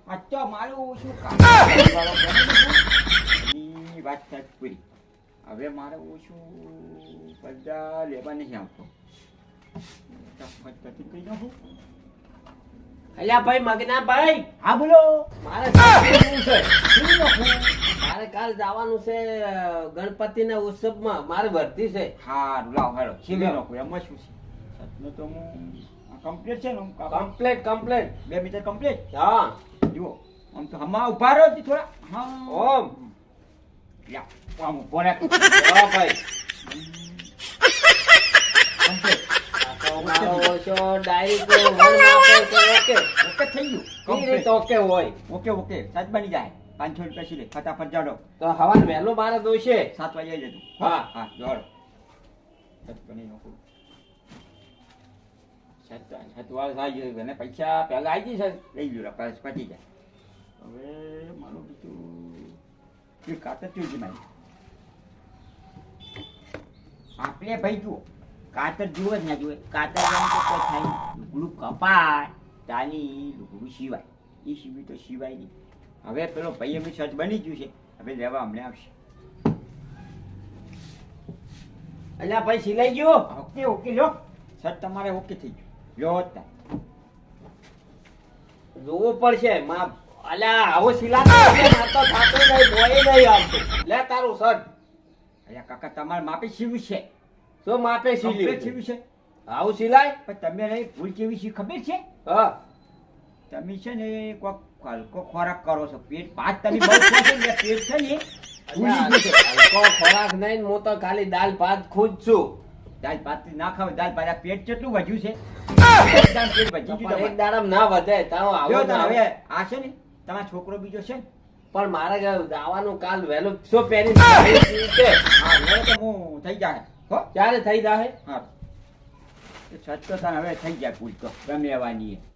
આ તો મારું શું કામ ની વાત થાય પૂરી. હવે મારે ઓછું બધા લેવા નહીં આવતો. કહી નાખું. અલ્યા ભાઈ મગના ભાઈ, હા બોલો. મારે જવાનું છે. શું નાખું? મારે કાલ જવાનું છે ગણપતિના ઉત્સવમાં. મારે ભરતી છે. હા લાવ હેડો સીવી નાખું. એમાં શું છે સતનો તો હું કમ્પ્લીટ છે ને કમ્પ્લેટ 2 મીટર કમ્પ્લીટ. હા જુઓ આમ તો હમણાં ઉભા રહ્યો થોડા. હા ઓમ યા આમ ઉભો રાખ. હા ભાઈ, કમ્પ્લીટ આ તો મારો ઓછો ડાયરેક્ટ વન માપે તો ઓકે. ઓકે થઈ ગયું. ઈ રીતે ઓકે હોય ઓકે ઓકે સાત બની જાય. 500 રૂપિયા સિલે ફટાફટ જાડો. તો હવાન વહેલું મારે જોઈશે. 7 વાગે આવી જતું. હા. હા જાડો. સત બની નાખું. સતવાળ થાય છે અને પૈસા પહેલા આવી જશે. લઈ લ્યો પાસ પતી જાય. હવે મારું બીજું કાતર ચૂજી મારી આપણે ભાઈ જુઓ કાતર જુઓ જ ના જુએ. કાતર જેમ તો કોઈ થાય લુગડું કપાય તાની લુગડું સિવાય એ સિવાય તો સિવાય નહીં. હવે પેલો ભાઈ એમની સચ બની ગયું છે. હવે લેવા અમને આવશે. અલ્યા ભાઈ સિલાઈ ગયો. ઓકે ઓકે લો સચ તમારે ઓકે થઈ ગયું. લો તા જોવું પડશે માપ. અલ્યા આવો સિલા તો થાતો નહીં, બોય નહીં આવતો. લે તારું સટ અલ્યા કાકા તમારે માપે સીવું છે. તો માપે કમ્પ્લીટ સિલ્યું સીવું છે. આવું સિલાય. પણ તમે રહી ભૂલ કેવી છે ખબર છે? હા તમે છે ને કોક હલકો ખોરાક કરો છો. પેટ ભાત તમે બહુ ખો છો ને પેટ છે ને ભૂલી ગયું છે. હલકો ખોરાક નહીં, હું તો ખાલી દાલ ભાત ખુદ છું. દાલ ભાત ના ખાવ. દાલ ભાત આ પેટ કેટલું વધ્યું છે? એકદમ પેટ વધી ગયું પણ એક તમારું. દાડમ ના વધે તારો જો આવો તાર ના હવે આ છે ને તમારો છોકરો બીજો છે ને. પણ મારે દાવાનું કાલ વહેલું શું પહેરી છે. હા હવે તો હું થઈ જાય હો. ક્યારે થઈ જાય? હા સચ તો તને હવે થઈ જાય ભૂલ તો ગમે એવાની.